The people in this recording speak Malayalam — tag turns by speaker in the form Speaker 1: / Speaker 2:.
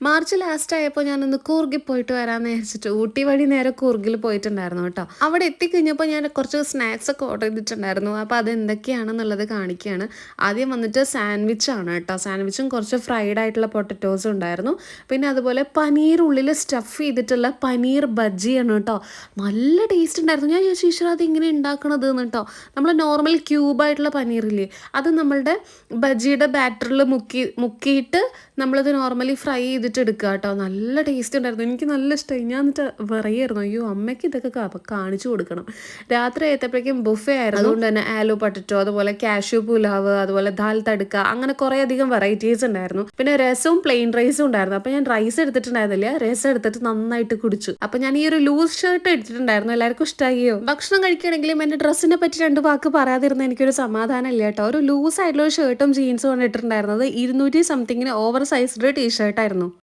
Speaker 1: മാർച്ച് ലാസ്റ്റ് ആയപ്പോൾ ഞാനൊന്ന് കൂർഗിൽ പോയിട്ട് വരാമെന്ന് വിചാരിച്ചിട്ട് ഊട്ടി വഴി നേരെ കൂർഗിൽ പോയിട്ടുണ്ടായിരുന്നു കേട്ടോ. അവിടെ എത്തിക്കഴിഞ്ഞപ്പോൾ ഞാൻ കുറച്ച് സ്നാക്സ് ഒക്കെ ഓർഡർ ചെയ്തിട്ടുണ്ടായിരുന്നു. അപ്പോൾ അത് എന്തൊക്കെയാണെന്നുള്ളത് കാണിക്കുകയാണ്. ആദ്യം വന്നിട്ട് സാൻഡ്വിച്ച് ആണ് കേട്ടോ. സാൻഡ്വിച്ചും കുറച്ച് ഫ്രൈഡ് ആയിട്ടുള്ള പൊട്ടറ്റോസും ഉണ്ടായിരുന്നു. പിന്നെ അതുപോലെ പനീർ ഉള്ളിൽ സ്റ്റഫ് ചെയ്തിട്ടുള്ള പനീർ ബജ്ജിയാണ് കേട്ടോ. നല്ല ടേസ്റ്റ് ഉണ്ടായിരുന്നു. ഞാൻ ചോദിച്ചു ഈശ്വര അത് ഇങ്ങനെ ഉണ്ടാക്കണത് എന്ന് കേട്ടോ. നമ്മൾ നോർമൽ ക്യൂബായിട്ടുള്ള പനീറില്ലേ, അത് നമ്മളുടെ ബജ്ജിയുടെ ബാറ്ററിൽ മുക്കിയിട്ട് നമ്മളത് നോർമലി ഫ്രൈ ചെയ്തിട്ട് എടുക്കുക കേട്ടോ. നല്ല ടേസ്റ്റ് ഉണ്ടായിരുന്നു. എനിക്ക് നല്ല ഇഷ്ടമായി. ഞാൻ എന്നിട്ട് പറയുമായിരുന്നു അയ്യോ അമ്മയ്ക്ക് ഇതൊക്കെ കാണിച്ചു കൊടുക്കണം. രാത്രി ആയപ്പോഴേക്കും ബുഫേ ആയിരുന്നു. അതുകൊണ്ട് തന്നെ ആലു പൊട്ടറ്റോ, അതുപോലെ കാഷ്യൂ പുലാവ്, അതുപോലെ ദാൽ തടുക്ക, അങ്ങനെ കുറേ അധികം വെറൈറ്റീസ് ഉണ്ടായിരുന്നു. പിന്നെ രസവും പ്ലെയിൻ റൈസും ഉണ്ടായിരുന്നു. അപ്പോൾ ഞാൻ റൈസ് എടുത്തിട്ടുണ്ടായിരുന്നില്ല, രസം എടുത്തിട്ട് നന്നായിട്ട് കുടിച്ചു. അപ്പോൾ ഞാൻ ഈ ഒരു ലൂസ് ഷർട്ട് എടുത്തിട്ടുണ്ടായിരുന്നു. എല്ലാവർക്കും ഇഷ്ടമായോ? ഭക്ഷണം കഴിക്കുകയാണെങ്കിലും എൻ്റെ ഡ്രസ്സിനെ പറ്റി 2 വാക്ക് പറയാതിരുന്ന എനിക്കൊരു സമാധാനം ഇല്ല കേട്ടോ. ഒരു ലൂസ് ആയിട്ടുള്ള ഒരു ഷർട്ടും ജീൻസും ആണ് ഇട്ടിട്ടുണ്ടായിരുന്നത്. 200 സംതിങ്ങിന് ഓവർ സൈസ്ഡ് ടീ ഷർട്ടായിരുന്നു.